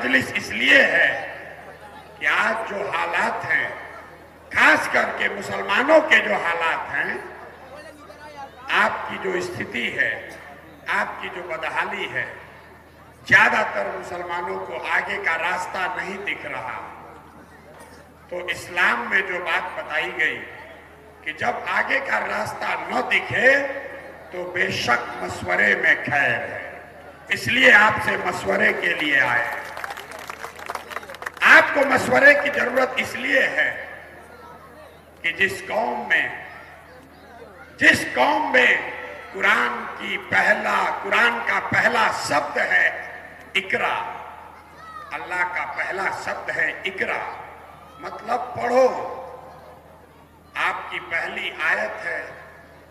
मजलिस इसलिए है कि आज जो हालात हैं, खास करके मुसलमानों के जो हालात हैं, आपकी जो स्थिति है, आपकी जो बदहाली है, ज्यादातर मुसलमानों को आगे का रास्ता नहीं दिख रहा। तो इस्लाम में जो बात बताई गई कि जब आगे का रास्ता न दिखे तो बेशक मशवरे में खैर है, इसलिए आपसे मशवरे के लिए आए हैं। आपको मशवरे की जरूरत इसलिए है कि जिस कौम में कुरान का पहला शब्द है इकरा, अल्लाह का पहला शब्द है इकरा, मतलब पढ़ो। आपकी पहली आयत है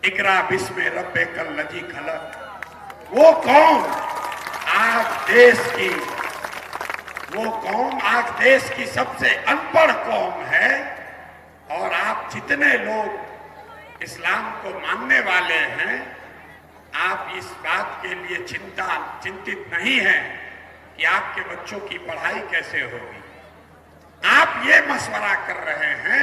इकरा बिस्मे रब्बिकल लजी खलक। वो कौम आज देश की सबसे अनपढ़ कौम है, और आप जितने लोग इस्लाम को मानने वाले हैं, आप इस बात के लिए चिंतित नहीं हैं कि आपके बच्चों की पढ़ाई कैसे होगी। आप ये मशवरा कर रहे हैं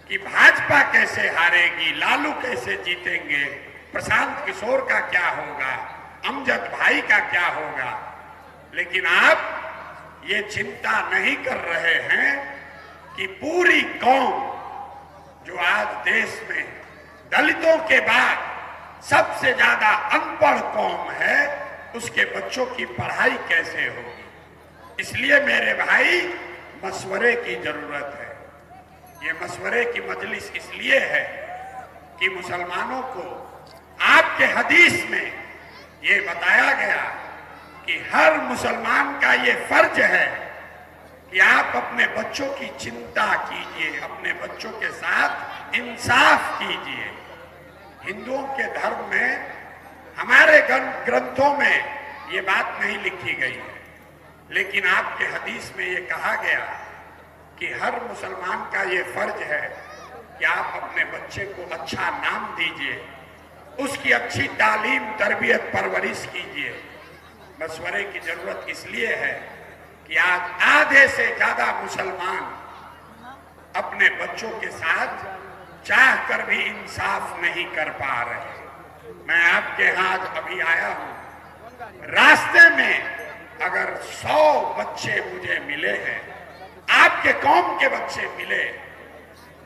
कि भाजपा कैसे हारेगी, लालू कैसे जीतेंगे, प्रशांत किशोर का क्या होगा, अमजद भाई का क्या होगा। लेकिन आप ये चिंता नहीं कर रहे हैं कि पूरी कौम जो आज देश में दलितों के बाद सबसे ज्यादा अनपढ़ कौम है, उसके बच्चों की पढ़ाई कैसे होगी। इसलिए मेरे भाई मशवरे की जरूरत है। ये मशवरे की मजलिस इसलिए है कि मुसलमानों को आपके हदीस में ये बताया गया कि हर मुसलमान का ये फर्ज है कि आप अपने बच्चों की चिंता कीजिए, अपने बच्चों के साथ इंसाफ कीजिए। हिंदुओं के धर्म में, हमारे ग्रंथों में ये बात नहीं लिखी गई है, लेकिन आपके हदीस में ये कहा गया कि हर मुसलमान का ये फर्ज है कि आप अपने बच्चे को अच्छा नाम दीजिए, उसकी अच्छी तालीम, तरबियत, परवरिश कीजिए। मशवरे की जरूरत इसलिए है कि आज आधे से ज्यादा मुसलमान अपने बच्चों के साथ चाह कर भी इंसाफ नहीं कर पा रहे। मैं आपके यहाँ अभी आया हूं, रास्ते में अगर 100 बच्चे मुझे मिले हैं, आपके कौम के बच्चे मिले,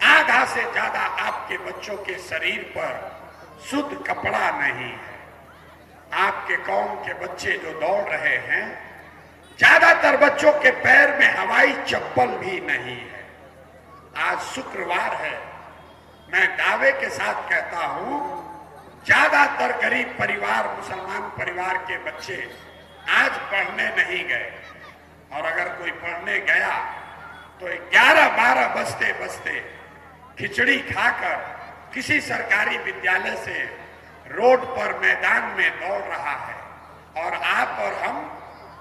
आधा से ज्यादा आपके बच्चों के शरीर पर शुद्ध कपड़ा नहीं है। आपके कौम के बच्चे जो दौड़ रहे हैं, ज्यादातर बच्चों के पैर में हवाई चप्पल भी नहीं है। आज शुक्रवार है, मैं दावे के साथ कहता हूं, ज्यादातर गरीब परिवार, मुसलमान परिवार के बच्चे आज पढ़ने नहीं गए, और अगर कोई पढ़ने गया तो 11-12 बजते बजते खिचड़ी खाकर किसी सरकारी विद्यालय से रोड पर, मैदान में दौड़ रहा है, और आप और हम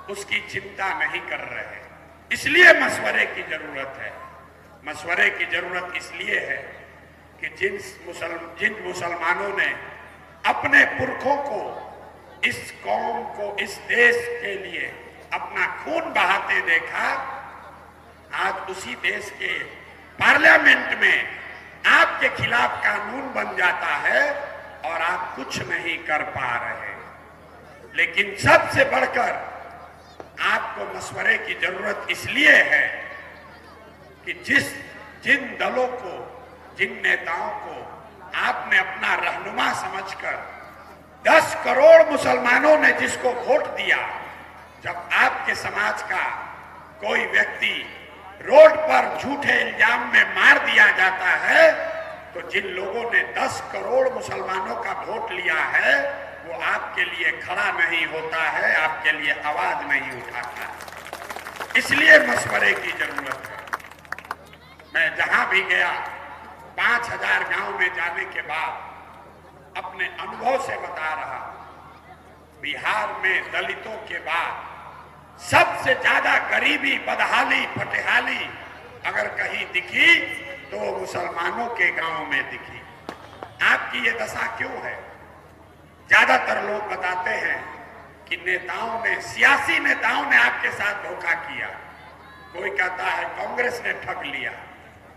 उसकी चिंता नहीं कर रहे। इसलिए मशवरे की जरूरत है। मशवरे की जरूरत इसलिए है कि जिन मुसलमानों ने अपने पुरखों को, इस कौम को, इस देश के लिए अपना खून बहाते देखा, आज उसी देश के पार्लियामेंट में आपके खिलाफ कानून बन जाता है और आप कुछ नहीं कर पा रहे। लेकिन सबसे बढ़कर आपको मशवरे की जरूरत इसलिए है कि जिन दलों को, जिन नेताओं को आपने अपना रहनुमा समझकर 10 करोड़ मुसलमानों ने जिसको वोट दिया, जब आपके समाज का कोई व्यक्ति रोड पर झूठे इल्जाम में मार दिया जाता है, तो जिन लोगों ने 10 करोड़ मुसलमानों का वोट लिया है, वो आपके लिए खड़ा नहीं होता है, आपके लिए आवाज नहीं उठाता है। इसलिए मशवरे की जरूरत है। मैं जहां भी गया, 5000 गांव में जाने के बाद अपने अनुभव से बता रहा, बिहार में दलितों के बाद सबसे ज्यादा गरीबी, बदहाली, फटेहाली अगर कहीं दिखी तो वो मुसलमानों के गांव में दिखी। आपकी ये दशा क्यों है? ज्यादातर लोग बताते हैं कि नेताओं ने, सियासी नेताओं ने आपके साथ धोखा किया। कोई कहता है कांग्रेस ने ठग लिया,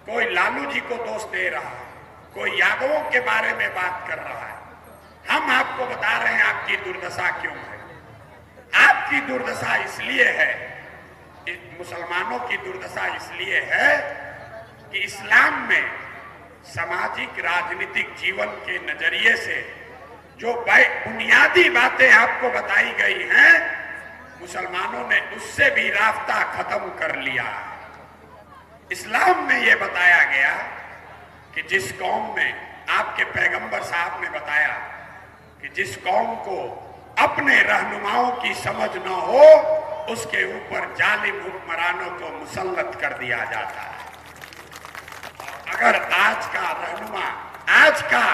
कोई लालू जी को दोष दे रहा है, कोई यादवों के बारे में बात कर रहा है। हम आपको बता रहे हैं आपकी दुर्दशा क्यों है। आपकी दुर्दशा इसलिए है, मुसलमानों की दुर्दशा इसलिए है कि इस्लाम में सामाजिक राजनीतिक जीवन के नजरिए से जो बुनियादी बातें आपको बताई गई हैं, मुसलमानों ने उससे भी रास्ता खत्म कर लिया। इस्लाम में यह बताया गया कि जिस कौम में, आपके पैगंबर साहब ने बताया कि जिस कौम को अपने रहनुमाओं की समझ न हो, उसके ऊपर जालिम हुक्मरानों को मुसल्लत कर दिया जाता है। अगर आज का रहनुमा, आज का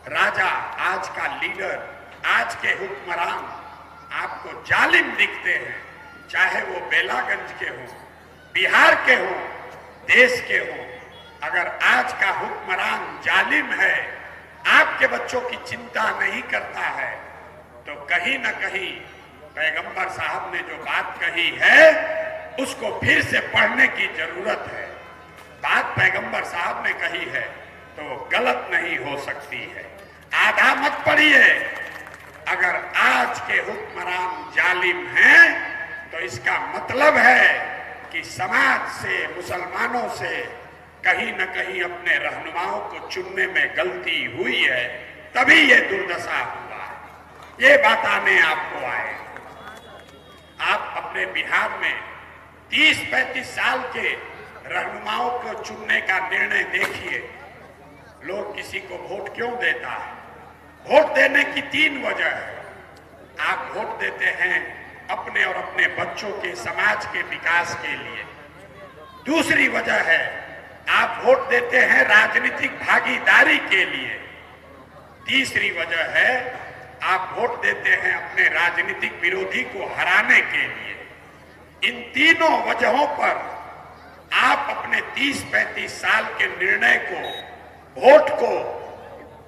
राजा, आज का लीडर, आज के हुक्मरान आपको जालिम दिखते हैं, चाहे वो बेलागंज के हों, बिहार के हों, देश के हों, अगर आज का हुक्मरान जालिम है, आपके बच्चों की चिंता नहीं करता है, तो कहीं ना कहीं पैगंबर साहब ने जो बात कही है उसको फिर से पढ़ने की जरूरत है। बात पैगंबर साहब ने कही है तो गलत नहीं हो सकती है। आधा मत पढ़िए। अगर आज के हुक्मरान जालिम हैं तो इसका मतलब है कि समाज से, मुसलमानों से कहीं न कहीं अपने रहनुमाओं को चुनने में गलती हुई है, तभी ये दुर्दशा हुआ है। ये बताने आपको आए। आप अपने बिहार में 30-35 साल के रहनुमाओं को चुनने का निर्णय देखिए। लोग किसी को वोट क्यों देता है? वोट देने की 3 वजह है। आप वोट देते हैं अपने और अपने बच्चों के, समाज के विकास के लिए। दूसरी वजह है आप वोट देते हैं राजनीतिक भागीदारी के लिए। तीसरी वजह है आप वोट देते हैं अपने राजनीतिक विरोधी को हराने के लिए। इन तीनों वजहों पर आप अपने 30-35 साल के निर्णय को,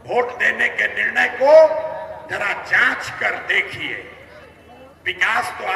वोट देने के निर्णय को जरा जांच कर देखिए। विकास तो